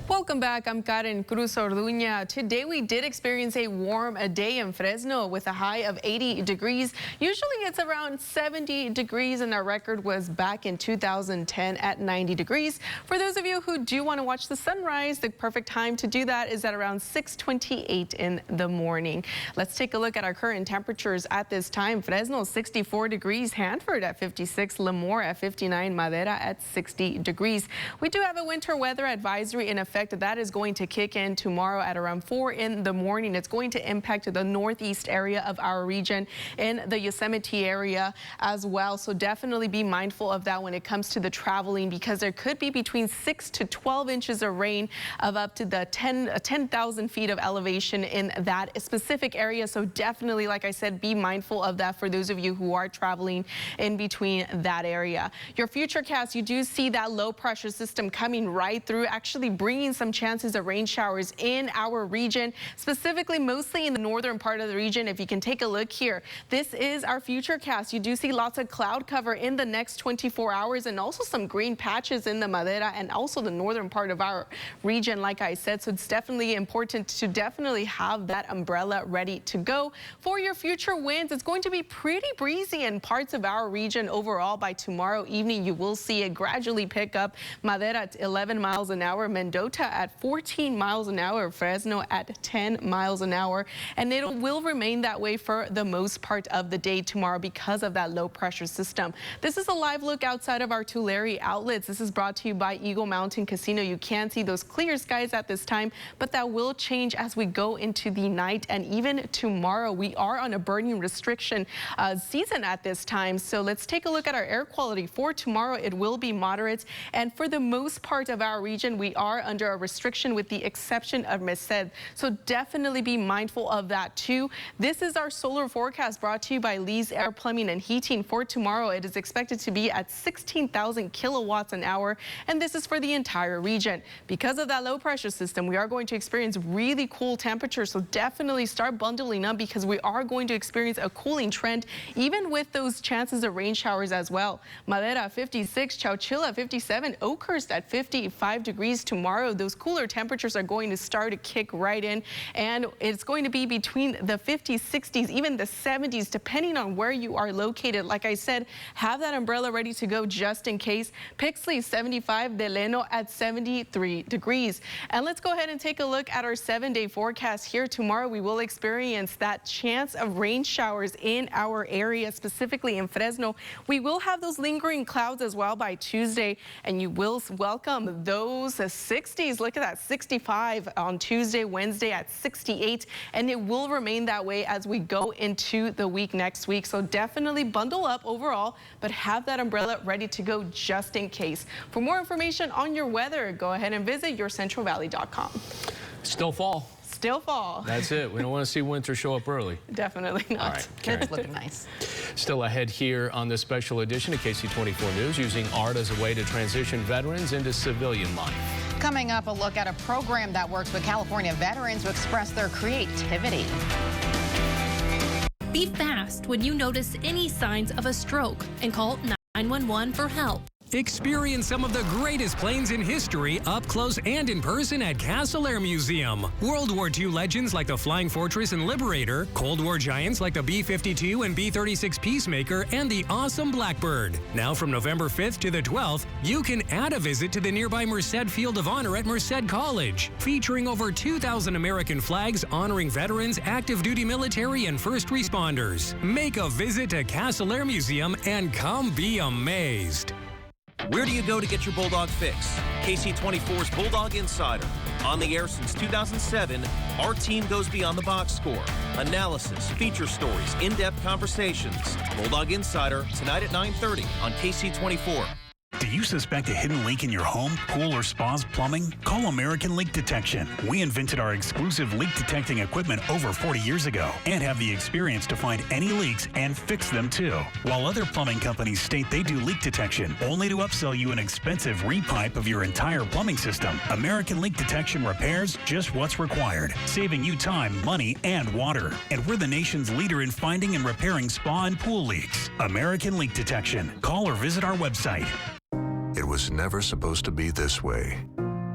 Whoa, Welcome back. I'm Karen Cruz Orduña. Today we did experience a warm day in Fresno with a high of 80 degrees. Usually it's around 70 degrees and our record was back in 2010 at 90 degrees. For those of you who do want to watch the sunrise, the perfect time to do that is at around 6:28 in the morning. Let's take a look at our current temperatures at this time. Fresno 64 degrees, Hanford at 56, Lemoore at 59, Madera at 60 degrees. We do have a winter weather advisory in effect. That is going to kick in tomorrow at around 4 in the morning. It's going to impact the northeast area of our region in the Yosemite area as well. So definitely be mindful of that when it comes to the traveling, because there could be between 6 to 12 inches of rain of up to the 10,000 feet of elevation in that specific area. So definitely, like I said, be mindful of that for those of you who are traveling in between that area. Your futurecast, you do see that low pressure system coming right through, actually bringing some chances of rain showers in our region, specifically mostly in the northern part of the region. If you can take a look here, this is our futurecast. You do see lots of cloud cover in the next 24 hours and also some green patches in the Madera and also the northern part of our region, like I said. So it's definitely important to definitely have that umbrella ready to go. For your future winds, it's going to be pretty breezy in parts of our region overall. By tomorrow evening, you will see it gradually pick up. Madera at 11 miles an hour, Mendota at 14 miles an hour, Fresno at 10 miles an hour, and it will remain that way for the most part of the day tomorrow because of that low pressure system. This is a live look outside of our Tulare outlets. This is brought to you by Eagle Mountain Casino. You can see those clear skies at this time, but that will change as we go into the night and even tomorrow. We are on a burning restriction season at this time. So let's take a look at our air quality for tomorrow. It will be moderate, and for the most part of our region, we are under a restriction with the exception of Merced. So definitely be mindful of that too. This is our solar forecast brought to you by Lee's Air Plumbing and Heating. For tomorrow, it is expected to be at 16,000 kilowatts an hour, and this is for the entire region. Because of that low pressure system, we are going to experience really cool temperatures. So definitely start bundling up because we are going to experience a cooling trend, even with those chances of rain showers as well. Madera 56, Chowchilla 57, Oakhurst at 55 degrees tomorrow. Those cooler temperatures are going to start to kick right in, and it's going to be between the 50s, 60s, even the 70s, depending on where you are located. Like I said, have that umbrella ready to go just in case. Pixley 75, Delano at 73 degrees. And let's go ahead and take a look at our 7-day forecast here. Tomorrow we will experience that chance of rain showers in our area, specifically in Fresno. We will have those lingering clouds as well by Tuesday, and you will welcome those 60s. Look at that, 65 on Tuesday, Wednesday at 68, and it will remain that way as we go into the week next week. So definitely bundle up overall, but have that umbrella ready to go just in case. For more information on your weather, go ahead and visit yourcentralvalley.com. Still fall. Still fall. That's it. We don't want to see winter show up early. Definitely not. All right, Karen. It's looking nice. Still ahead here on this special edition of KC24 News, using art as a way to transition veterans into civilian life. Coming up, a look at a program that works with California veterans to express their creativity. Be fast when you notice any signs of a stroke and call 911 for help. Experience some of the greatest planes in history up close and in person at Castle Air Museum. World War II legends like the Flying Fortress and Liberator, Cold War giants like the B-52 and B-36 Peacemaker, and the awesome Blackbird. Now from November 5th to the 12th, you can add a visit to the nearby Merced Field of Honor at Merced College, featuring over 2,000 American flags honoring veterans, active duty military, and first responders. Make a visit to Castle Air Museum and come be amazed. Where do you go to get your Bulldog fix? KC24's Bulldog Insider. On the air since 2007, our team goes beyond the box score. Analysis, feature stories, in-depth conversations. Bulldog Insider, tonight at 9:30 on KC24. Do you suspect a hidden leak in your home, pool, or spa's plumbing? Call American Leak Detection. We invented our exclusive leak detecting equipment over 40 years ago and have the experience to find any leaks and fix them too. While other plumbing companies state they do leak detection only to upsell you an expensive repipe of your entire plumbing system, American Leak Detection repairs just what's required, saving you time, money, and water. And we're the nation's leader in finding and repairing spa and pool leaks. American Leak Detection. Call or visit our website. It was never supposed to be this way.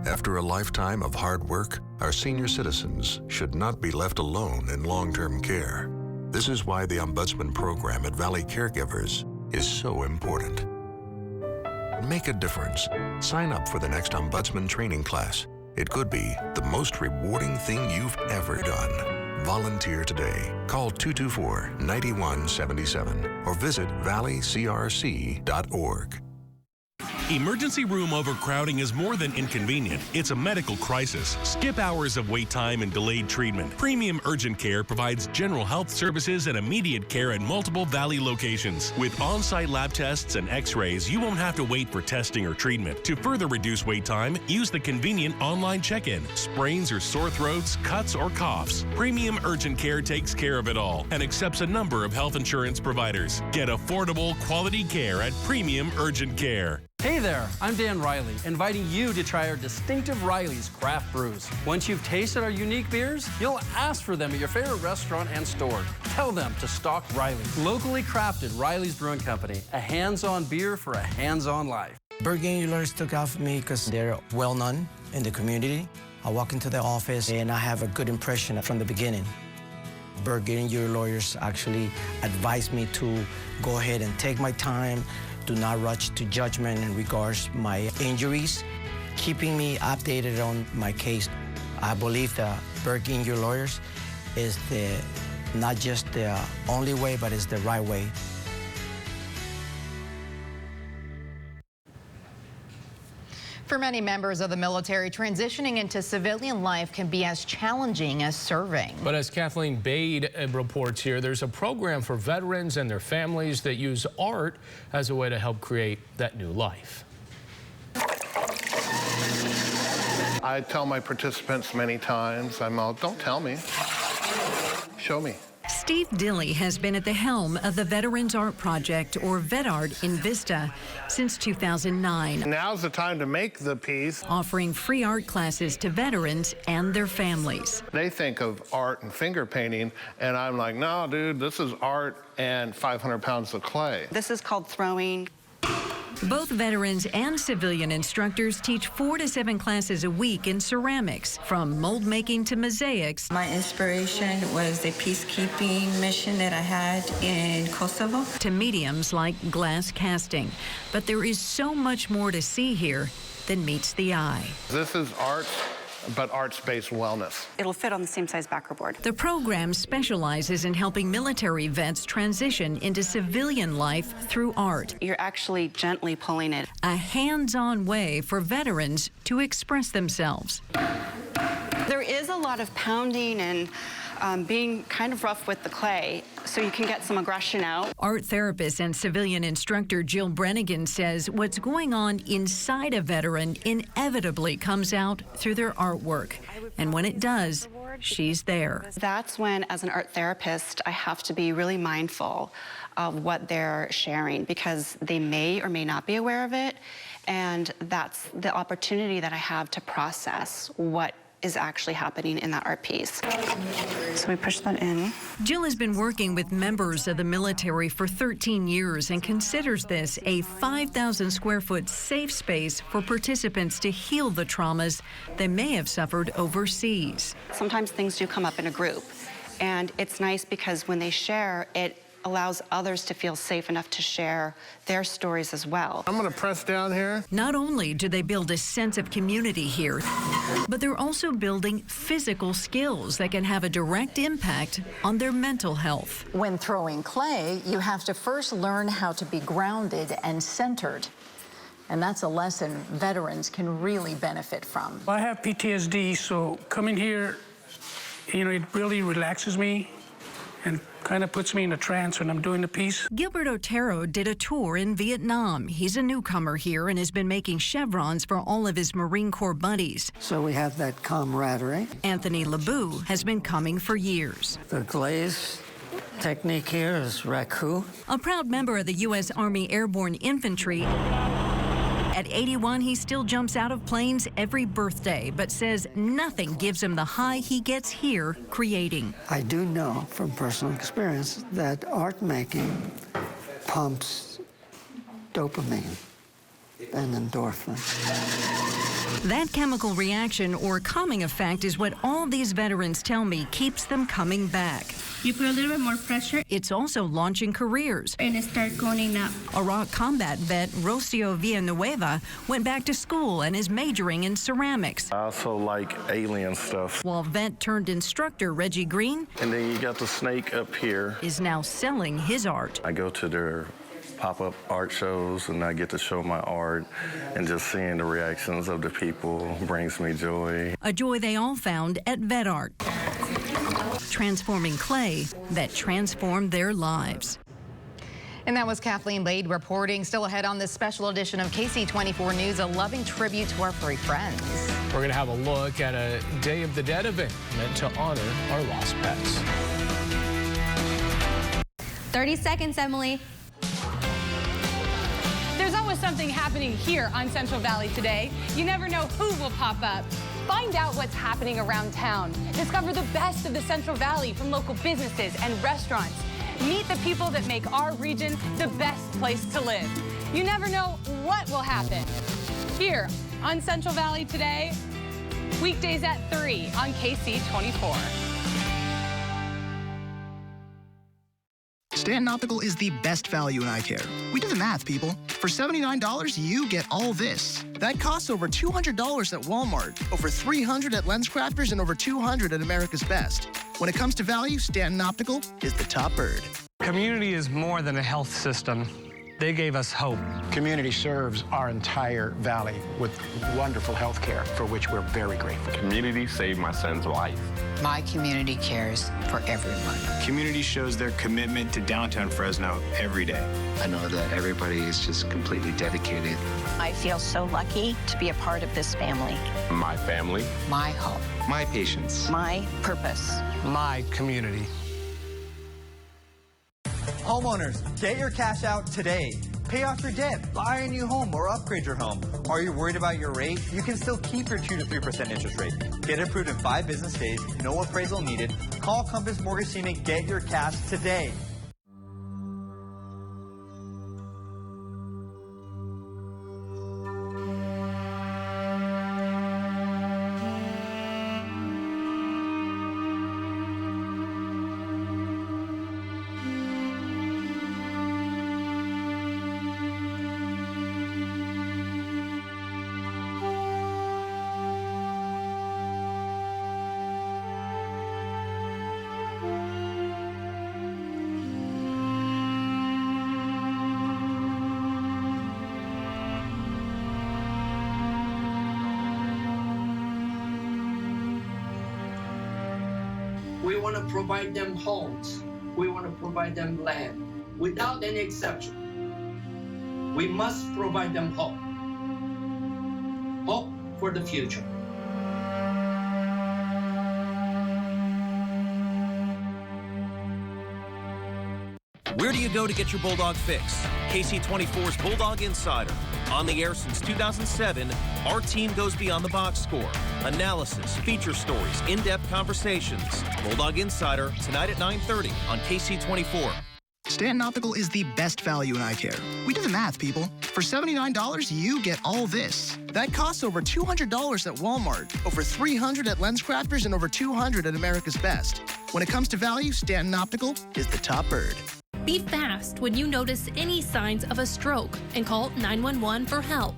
After a lifetime of hard work, our senior citizens should not be left alone in long-term care. This is why the Ombudsman program at Valley Caregivers is so important. Make a difference. Sign up for the next Ombudsman training class. It could be the most rewarding thing you've ever done. Volunteer today. Call 224-9177 or visit valleycrc.org. Emergency room overcrowding is more than inconvenient. It's a medical crisis. Skip hours of wait time and delayed treatment. Premium Urgent Care provides general health services and immediate care at multiple Valley locations. With on-site lab tests and x-rays, you won't have to wait for testing or treatment. To further reduce wait time, use the convenient online check-in. Sprains or sore throats, cuts or coughs. Premium Urgent Care takes care of it all and accepts a number of health insurance providers. Get affordable, quality care at Premium Urgent Care. Hey there, I'm Dan Riley, inviting you to try our distinctive Riley's craft brews. Once you've tasted our unique beers, you'll ask for them at your favorite restaurant and store. Tell them to stock Riley's. Locally crafted Riley's Brewing Company, a hands-on beer for a hands-on life. Burgundy lawyers took off me because they're well-known in the community. I walk into the office and I have a good impression from the beginning. Burgundy lawyers actually advised me to go ahead and take my time, do not rush to judgment in regards to my injuries, keeping me updated on my case. I believe that Burgundy lawyers is not just the only way, but it's the right way. For many members of the military, transitioning into civilian life can be as challenging as serving. But as Kathleen Bade reports here, there's a program for veterans and their families that use art as a way to help create that new life. I tell my participants many times, don't tell me, show me. Steve Dilley has been at the helm of the Veterans Art Project, or VetArt, in Vista since 2009. Now's the time to make the piece. Offering free art classes to veterans and their families. They think of art and finger painting, and I'm like, no, dude, this is art and 500 pounds of clay. This is called throwing. Both veterans and civilian instructors teach 4 to 7 classes a week in ceramics, from mold making to mosaics. My inspiration was the peacekeeping mission that I had in Kosovo. To mediums like glass casting. But there is so much more to see here than meets the eye. This is art, but arts-based wellness. It'll fit on the same size backerboard. The program specializes in helping military vets transition into civilian life through art. You're actually gently pulling it. A hands-on way for veterans to express themselves. There is a lot of pounding and being kind of rough with the clay, so you can get some aggression out. Art therapist and civilian instructor Jill Brennigan says what's going on inside a veteran inevitably comes out through their artwork. And when it does, she's there. That's when, as an art therapist, I have to be really mindful of what they're sharing, because they may or may not be aware of it. And that's the opportunity that I have to process what is actually happening in that art piece. So we push that in. Jill has been working with members of the military for 13 years and considers this a 5,000 square foot safe space for participants to heal the traumas they may have suffered overseas. Sometimes things do come up in a group, and it's nice because when they share, it allows others to feel safe enough to share their stories as well. I'm gonna press down here. Not only do they build a sense of community here, but they're also building physical skills that can have a direct impact on their mental health. When throwing clay, you have to first learn how to be grounded and centered. And that's a lesson veterans can really benefit from. I have PTSD, so coming here, it really relaxes me and kind of puts me in a trance when I'm doing the piece. Gilbert Otero did a tour in Vietnam. He's a newcomer here and has been making chevrons for all of his Marine Corps buddies. So we have that camaraderie. Anthony LeBou has been coming for years. The glaze technique here is raku. A proud member of the U.S. Army Airborne Infantry. At 81, he still jumps out of planes every birthday, but says nothing gives him the high he gets here creating. I do know from personal experience that art making pumps dopamine and endorphins. That chemical reaction or calming effect is what all these veterans tell me keeps them coming back. You put a little bit more pressure. It's also launching careers. And it starts going up. Iraq combat vet Rocio Villanueva went back to school and is majoring in ceramics. I also like alien stuff. While vet turned instructor Reggie Green, And then you got the snake up here, is now selling his art. I go to their pop-up art shows and I get to show my art, and just seeing the reactions of the people brings me joy. A joy they all found at Vet Art. Transforming clay that transformed their lives. And that was Kathleen Lade reporting. Still ahead on this special edition of KC24 News, a loving tribute to our furry friends. We're going to have a look at a Day of the Dead event meant to honor our lost pets. 30 seconds, Emily. There's always something happening here on Central Valley today. You never know who will pop up. Find out what's happening around town. Discover the best of the Central Valley from local businesses and restaurants. Meet the people that make our region the best place to live. You never know what will happen. Here on Central Valley today, weekdays at 3 on KC24. Stanton Optical is the best value in eye care. We do the math, people. For $79, you get all this. That costs over $200 at Walmart, over $300 at LensCrafters, and over $200 at America's Best. When it comes to value, Stanton Optical is the top bird. Community is more than a health system. They gave us hope. Community serves our entire valley with wonderful health care, for which we're very grateful. Community saved my son's life. My community cares for everyone. Community shows their commitment to downtown Fresno every day. I know that everybody is just completely dedicated. I feel so lucky to be a part of this family. My family. My home. My patients. My purpose. My community. Homeowners, get your cash out today. Pay off your debt, buy a new home, or upgrade your home. Are you worried about your rate? You can still keep your 2 to 3% interest rate. Get it approved in 5 business days, no appraisal needed. Call Compass Mortgage Team and get your cash today. We want to provide them homes. We want to provide them land, without any exception. We must provide them hope. Hope for the future. Where do you go to get your Bulldog fix? KC24's Bulldog Insider. On the air since 2007, our team goes beyond the box score. Analysis, feature stories, in-depth conversations. Bulldog Insider, tonight at 9:30 on KC24. Stanton Optical is the best value in eye care. We do the math, people. For $79, you get all this. That costs over $200 at Walmart, over $300 at LensCrafters, and over $200 at America's Best. When it comes to value, Stanton Optical is the top bird. Be fast when you notice any signs of a stroke and call 911 for help.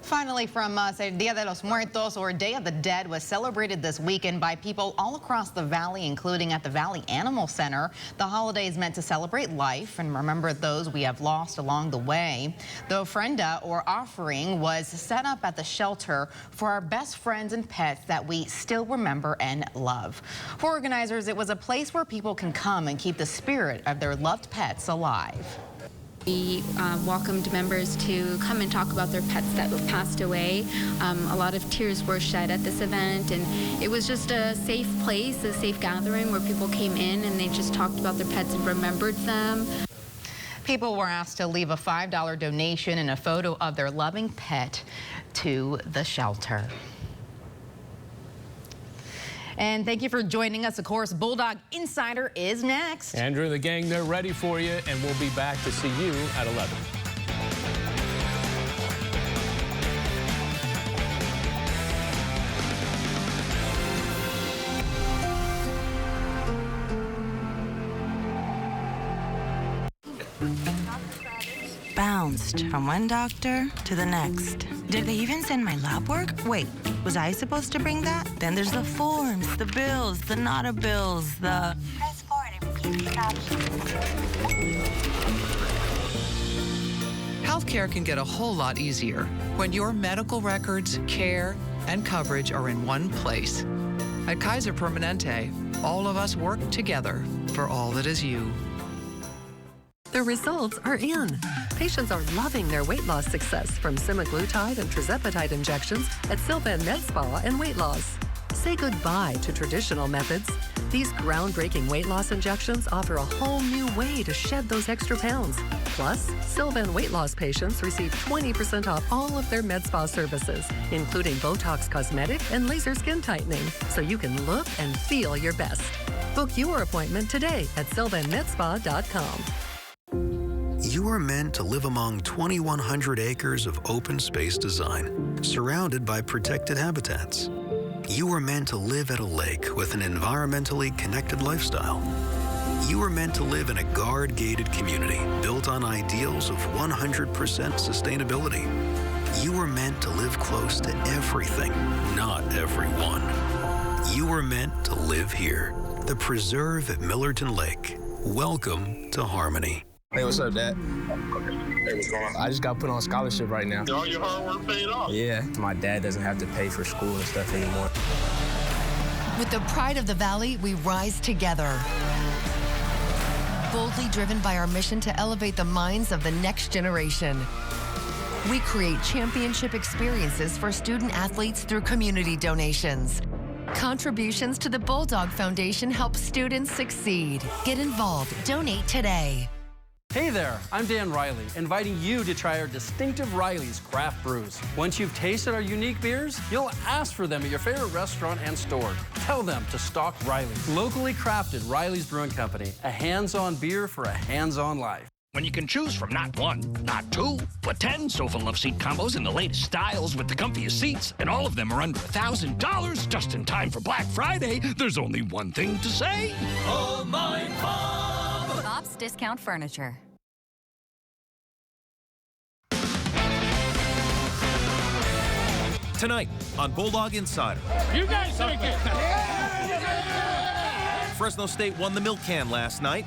Finally from us, El Dia de los Muertos, or Day of the Dead, was celebrated this weekend by people all across the valley, including at the Valley Animal Center. The holiday is meant to celebrate life and remember those we have lost along the way. The ofrenda, or offering, was set up at the shelter for our best friends and pets that we still remember and love. For organizers, it was a place where people can come and keep the spirit of their loved pets alive. We welcomed members to come and talk about their pets that have passed away. A lot of tears were shed at this event, and it was just a safe place, a safe gathering where people came in and they just talked about their pets and remembered them. People were asked to leave a $5 donation and a photo of their loving pet to the shelter. And thank you for joining us. Of course, Bulldog Insider is next. Andrew, the gang, they're ready for you, and we'll be back to see you at 11. Bounced from one doctor to the next. Did they even send my lab work? Wait, was I supposed to bring that? Then there's the forms, the bills, the nota bills, the... Press forward and repeat the options. Healthcare can get a whole lot easier when your medical records, care, and coverage are in one place. At Kaiser Permanente, all of us work together for all that is you. The results are in. Patients are loving their weight loss success from semaglutide and tirzepatide injections at Sylvan Med Spa and Weight Loss. Say goodbye to traditional methods. These groundbreaking weight loss injections offer a whole new way to shed those extra pounds. Plus, Sylvan weight loss patients receive 20% off all of their med spa services, including Botox Cosmetic and laser skin tightening, so you can look and feel your best. Book your appointment today at sylvanmedspa.com. You are meant to live among 2,100 acres of open space design, surrounded by protected habitats. You are meant to live at a lake with an environmentally connected lifestyle. You are meant to live in a guard-gated community built on ideals of 100% sustainability. You are meant to live close to everything, not everyone. You are meant to live here. The Preserve at Millerton Lake. Welcome to Harmony. Hey, what's up, Dad? Hey, what's going on? I just got put on scholarship right now. All your hard work paid off. Yeah, my dad doesn't have to pay for school and stuff anymore. With the pride of the Valley, we rise together. Boldly driven by our mission to elevate the minds of the next generation. We create championship experiences for student athletes through community donations. Contributions to the Bulldog Foundation help students succeed. Get involved. Donate today. Hey there, I'm Dan Riley, inviting you to try our distinctive Riley's craft brews. Once you've tasted our unique beers, you'll ask for them at your favorite restaurant and store. Tell them to stock Riley's. Locally crafted Riley's Brewing Company, a hands-on beer for a hands-on life. When you can choose from not one, not two, but 10 sofa love seat combos in the latest styles with the comfiest seats, and all of them are under $1,000 just in time for Black Friday, there's only one thing to say. Oh, my Bob! Bob's Discount Furniture. Tonight on Bulldog Insider. You guys take it! Fresno State won the milk can last night.